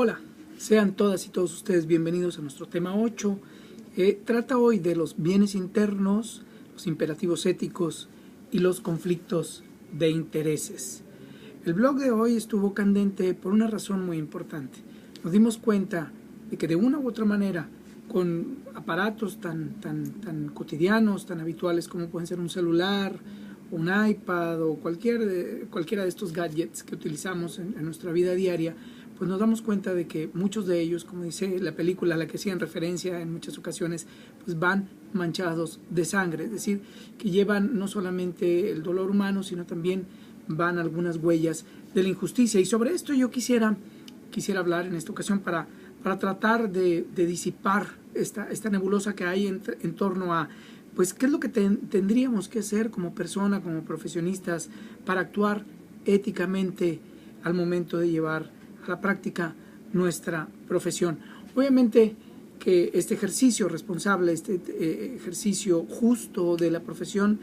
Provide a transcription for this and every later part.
Hola, sean todas y todos ustedes bienvenidos a nuestro tema 8. Trata hoy de los bienes internos, los imperativos éticos y los conflictos de intereses. El blog de hoy estuvo candente por una razón muy importante. Nos dimos cuenta de que de una u otra manera, con aparatos tan cotidianos, tan habituales como pueden ser un celular, un iPad o cualquiera de estos gadgets que utilizamos en nuestra vida diaria, pues nos damos cuenta de que muchos de ellos, como dice la película a la que hacían referencia en muchas ocasiones, pues van manchados de sangre, es decir, que llevan no solamente el dolor humano, sino también van algunas huellas de la injusticia. Y sobre esto yo quisiera hablar en esta ocasión para tratar de disipar esta nebulosa que hay en torno a pues qué es lo que tendríamos que hacer como persona, como profesionistas, para actuar éticamente al momento de llevar a la práctica nuestra profesión. Obviamente que este ejercicio responsable, este ejercicio justo de la profesión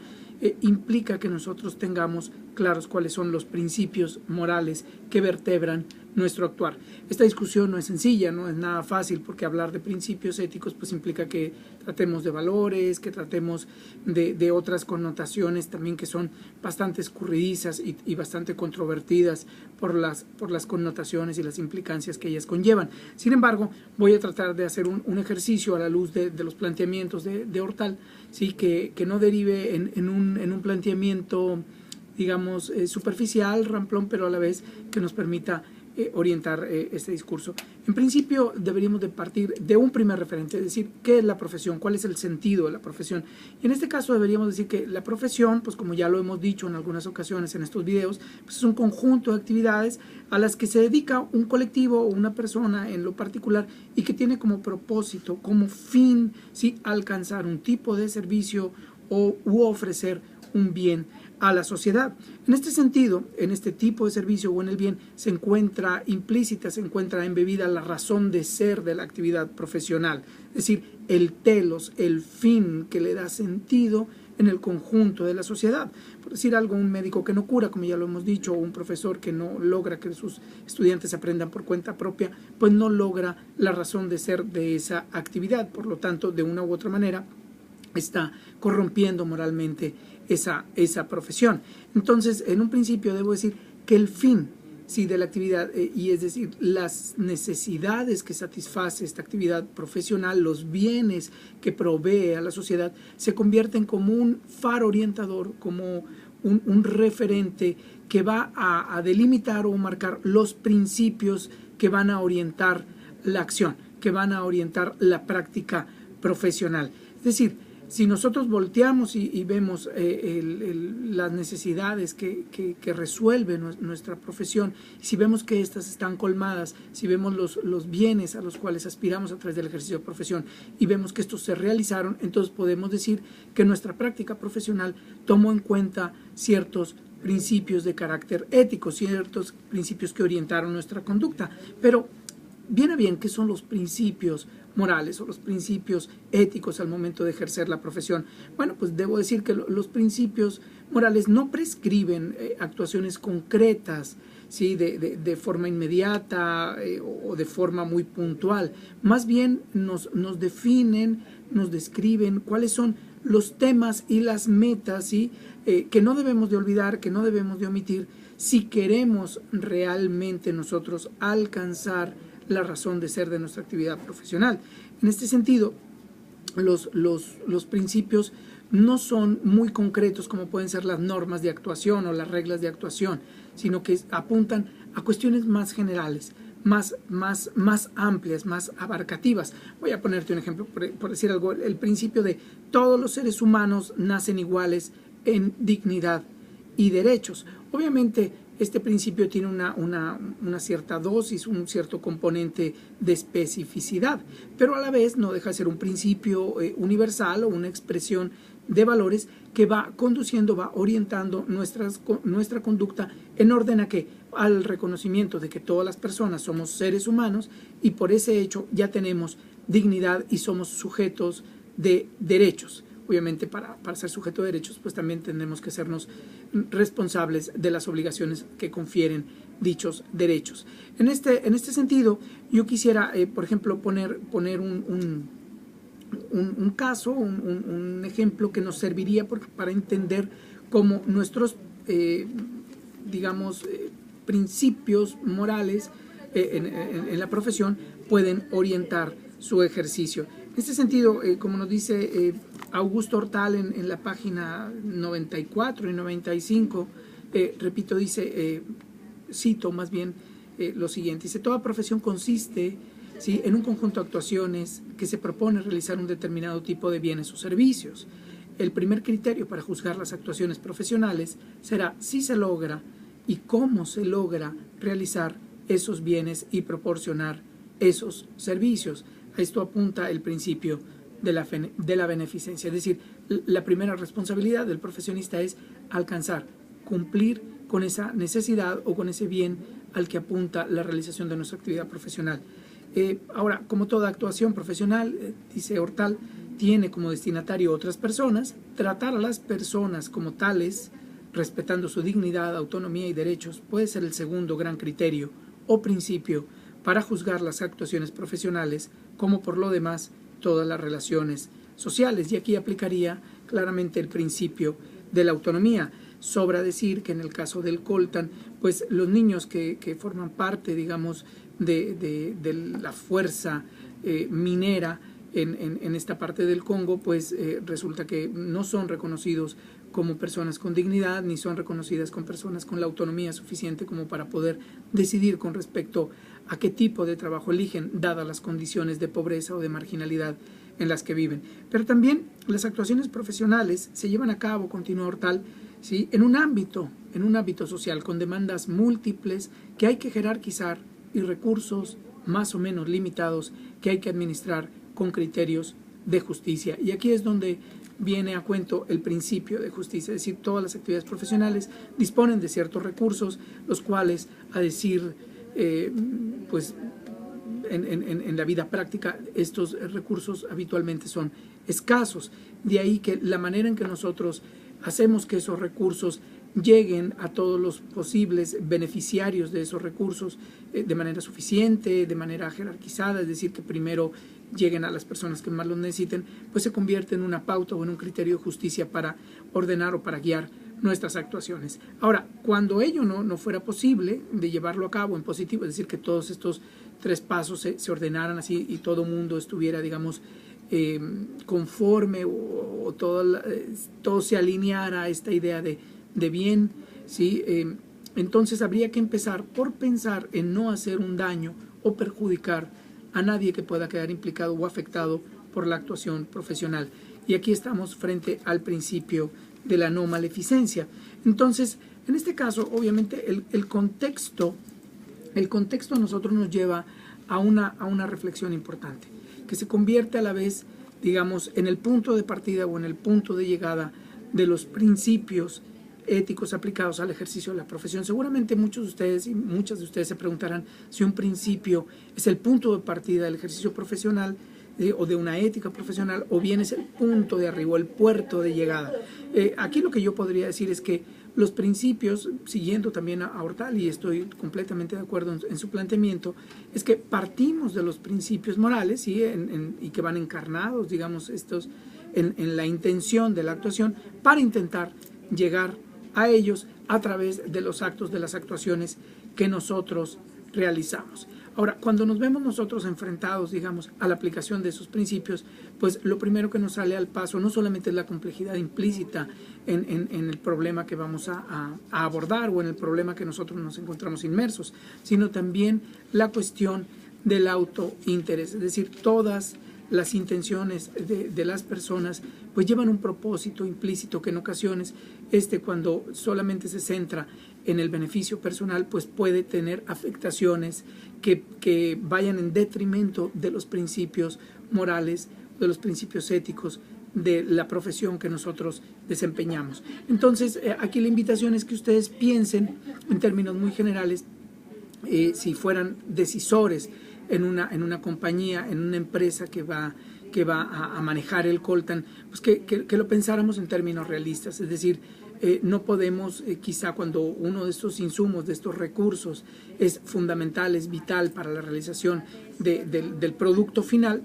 implica que nosotros tengamos claros cuáles son los principios morales que vertebran nuestro actuar. Esta discusión no es sencilla, no es nada fácil, porque hablar de principios éticos pues implica que tratemos de valores, que tratemos de otras connotaciones también que son bastante escurridizas y bastante controvertidas por las connotaciones y las implicancias que ellas conllevan. Sin embargo, voy a tratar de hacer un ejercicio a la luz de los planteamientos de Hortal, ¿sí? que no derive en un planteamiento, digamos, superficial, ramplón, pero a la vez que nos permita orientar este discurso. En principio deberíamos de partir de un primer referente, es decir, ¿qué es la profesión? ¿Cuál es el sentido de la profesión? Y en este caso deberíamos decir que la profesión, pues como ya lo hemos dicho en algunas ocasiones en estos videos, pues es un conjunto de actividades a las que se dedica un colectivo o una persona en lo particular y que tiene como propósito, como fin, ¿sí?, alcanzar un tipo de servicio u ofrecer un bien a la sociedad. En este sentido, en este tipo de servicio o en el bien, se encuentra implícita, se encuentra embebida la razón de ser de la actividad profesional, es decir, el telos, el fin que le da sentido en el conjunto de la sociedad. Por decir algo, un médico que no cura, como ya lo hemos dicho, o un profesor que no logra que sus estudiantes aprendan por cuenta propia, pues no logra la razón de ser de esa actividad. Por lo tanto, de una u otra manera, está corrompiendo moralmente esa profesión. Entonces, en un principio debo decir que el fin, sí, de la actividad, y es decir, las necesidades que satisface esta actividad profesional, los bienes que provee a la sociedad, se convierten como un faro orientador, como un referente que va a delimitar o marcar los principios que van a orientar la acción, que van a orientar la práctica profesional. Es decir, si nosotros volteamos y vemos las necesidades que resuelve nuestra profesión, si vemos que éstas están colmadas, si vemos los bienes a los cuales aspiramos a través del ejercicio de profesión y vemos que estos se realizaron, entonces podemos decir que nuestra práctica profesional tomó en cuenta ciertos principios de carácter ético, ciertos principios que orientaron nuestra conducta. Pero bien a bien, ¿qué son los principios morales o los principios éticos al momento de ejercer la profesión? Bueno, pues debo decir que los principios morales no prescriben actuaciones concretas, ¿sí?, de forma inmediata o de forma muy puntual. Más bien nos definen, nos describen cuáles son los temas y las metas, ¿sí?, que no debemos de olvidar, que no debemos de omitir si queremos realmente nosotros alcanzar la razón de ser de nuestra actividad profesional. En este sentido, los principios no son muy concretos como pueden ser las normas de actuación o las reglas de actuación, sino que apuntan a cuestiones más generales, más amplias, más abarcativas. Voy a ponerte un ejemplo, por decir algo, el principio de todos los seres humanos nacen iguales en dignidad y derechos. Obviamente, este principio tiene una cierta dosis, un cierto componente de especificidad, pero a la vez no deja de ser un principio universal o una expresión de valores que va conduciendo, va orientando nuestra conducta en orden a que al reconocimiento de que todas las personas somos seres humanos y por ese hecho ya tenemos dignidad y somos sujetos de derechos. Obviamente para ser sujeto de derechos pues también tenemos que sernos responsables de las obligaciones que confieren dichos derechos. En este sentido, yo quisiera, por ejemplo, poner un caso, un ejemplo que nos serviría para entender cómo nuestros, principios morales en la profesión pueden orientar su ejercicio. En este sentido, como nos dice Augusto Hortal en la página 94 y 95, repito, dice, cito más bien lo siguiente, dice: toda profesión consiste, ¿sí?, en un conjunto de actuaciones que se propone realizar un determinado tipo de bienes o servicios. El primer criterio para juzgar las actuaciones profesionales será si se logra y cómo se logra realizar esos bienes y proporcionar esos servicios. A esto apunta el principio de la beneficencia. Es decir, la primera responsabilidad del profesionista es alcanzar, cumplir con esa necesidad o con ese bien al que apunta la realización de nuestra actividad profesional. Ahora, como toda actuación profesional, dice Hortal, tiene como destinatario otras personas. Tratar a las personas como tales, respetando su dignidad, autonomía y derechos, puede ser el segundo gran criterio o principio para juzgar las actuaciones profesionales, como por lo demás todas las relaciones sociales. Y aquí aplicaría claramente el principio de la autonomía. Sobra decir que en el caso del coltan, pues los niños que forman parte, digamos, de la fuerza minera en esta parte del Congo, pues resulta que no son reconocidos como personas con dignidad, ni son reconocidas como personas con la autonomía suficiente como para poder decidir con respecto a qué tipo de trabajo eligen, dadas las condiciones de pobreza o de marginalidad en las que viven. Pero también las actuaciones profesionales se llevan a cabo, continúa Hortal, ¿sí?, en un ámbito social con demandas múltiples que hay que jerarquizar y recursos más o menos limitados que hay que administrar con criterios de justicia. Y aquí es donde viene a cuento el principio de justicia, es decir, todas las actividades profesionales disponen de ciertos recursos, los cuales, a decir, pues en la vida práctica, estos recursos habitualmente son escasos. De ahí que la manera en que nosotros hacemos que esos recursos lleguen a todos los posibles beneficiarios de esos recursos de manera suficiente, de manera jerarquizada, es decir, que primero lleguen a las personas que más los necesiten, pues se convierte en una pauta o en un criterio de justicia para ordenar o para guiar nuestras actuaciones. Ahora, cuando ello no fuera posible de llevarlo a cabo en positivo, es decir, que todos estos tres pasos se ordenaran así y todo mundo estuviera, digamos, conforme o todo se alineara a esta idea de bien, ¿sí? Entonces habría que empezar por pensar en no hacer un daño o perjudicar a nadie que pueda quedar implicado o afectado por la actuación profesional. Y aquí estamos frente al principio de la no maleficencia. Entonces, en este caso, obviamente, el contexto a nosotros nos lleva a una reflexión importante, que se convierte a la vez, digamos, en el punto de partida o en el punto de llegada de los principios éticos aplicados al ejercicio de la profesión. Seguramente muchos de ustedes y muchas de ustedes se preguntarán si un principio es el punto de partida del ejercicio profesional o de una ética profesional, o bien es el punto de arribo, el puerto de llegada. Aquí lo que yo podría decir es que los principios, siguiendo también a Hortal, y estoy completamente de acuerdo en su planteamiento, es que partimos de los principios morales, ¿sí?, y que van encarnados, digamos, estos en la intención de la actuación, para intentar llegar a ellos a través de los actos, de las actuaciones que nosotros realizamos. Ahora, cuando nos vemos nosotros enfrentados, digamos, a la aplicación de esos principios, pues lo primero que nos sale al paso no solamente es la complejidad implícita en el problema que vamos a abordar o en el problema que nosotros nos encontramos inmersos, sino también la cuestión del autointerés, es decir, todas las intenciones de las personas pues llevan un propósito implícito que en ocasiones cuando solamente se centra en el beneficio personal pues puede tener afectaciones que vayan en detrimento de los principios morales, de los principios éticos de la profesión que nosotros desempeñamos. Entonces aquí la invitación es que ustedes piensen en términos muy generales, si fueran decisores en una compañía, en una empresa que va a manejar el coltan, pues que lo pensáramos en términos realistas, es decir, no podemos, quizá cuando uno de estos insumos, de estos recursos es fundamental, es vital para la realización del producto final,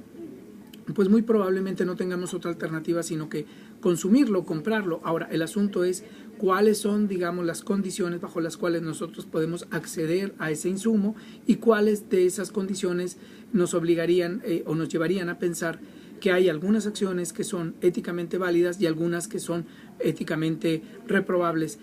pues muy probablemente no tengamos otra alternativa sino que consumirlo, comprarlo. Ahora, el asunto es cuáles son, digamos, las condiciones bajo las cuales nosotros podemos acceder a ese insumo y cuáles de esas condiciones nos obligarían o nos llevarían a pensar que hay algunas acciones que son éticamente válidas y algunas que son éticamente reprobables.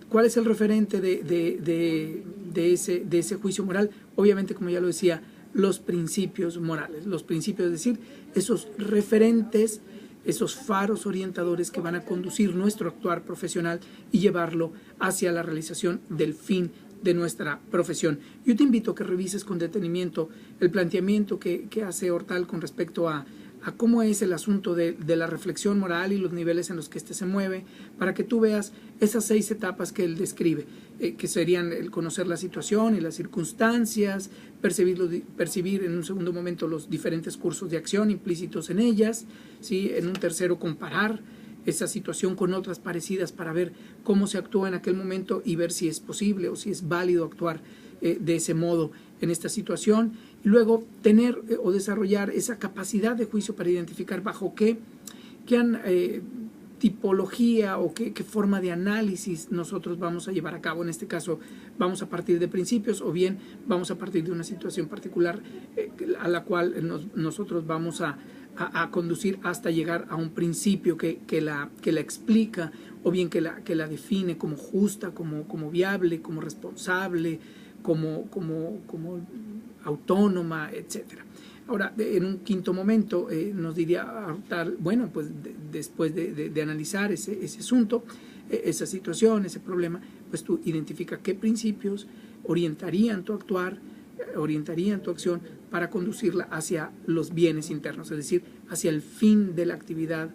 ¿Cuál es el referente de ese juicio moral? Obviamente, como ya lo decía, los principios morales, los principios, es decir, esos referentes, esos faros orientadores que van a conducir nuestro actuar profesional y llevarlo hacia la realización del fin de nuestra profesión. Yo te invito a que revises con detenimiento el planteamiento que hace Hortal con respecto a cómo es el asunto de la reflexión moral y los niveles en los que éste se mueve, para que tú veas esas 6 etapas que él describe, que serían el conocer la situación y las circunstancias, percibir en un segundo momento los diferentes cursos de acción implícitos en ellas, ¿sí? En un tercero, comparar esa situación con otras parecidas para ver cómo se actúa en aquel momento y ver si es posible o si es válido actuar de ese modo en esta situación, y luego tener o desarrollar esa capacidad de juicio para identificar bajo qué tipología o qué forma de análisis nosotros vamos a llevar a cabo. En este caso vamos a partir de principios o bien vamos a partir de una situación particular a la cual nosotros vamos a conducir hasta llegar a un principio que la explica o bien que la define como justa, como viable, como responsable, como autónoma, etcétera. Ahora, en un quinto momento nos diría Hortal, bueno, pues después de analizar ese asunto, esa situación, ese problema, pues tú identifica qué principios orientarían tu actuar, orientarían tu acción para conducirla hacia los bienes internos, es decir, hacia el fin de la actividad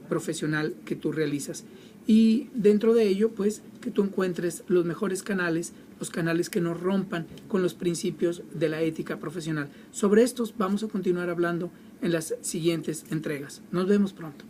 profesional que tú realizas. Y dentro de ello, pues, que tú encuentres los mejores canales, los canales que no rompan con los principios de la ética profesional. Sobre estos vamos a continuar hablando en las siguientes entregas. Nos vemos pronto.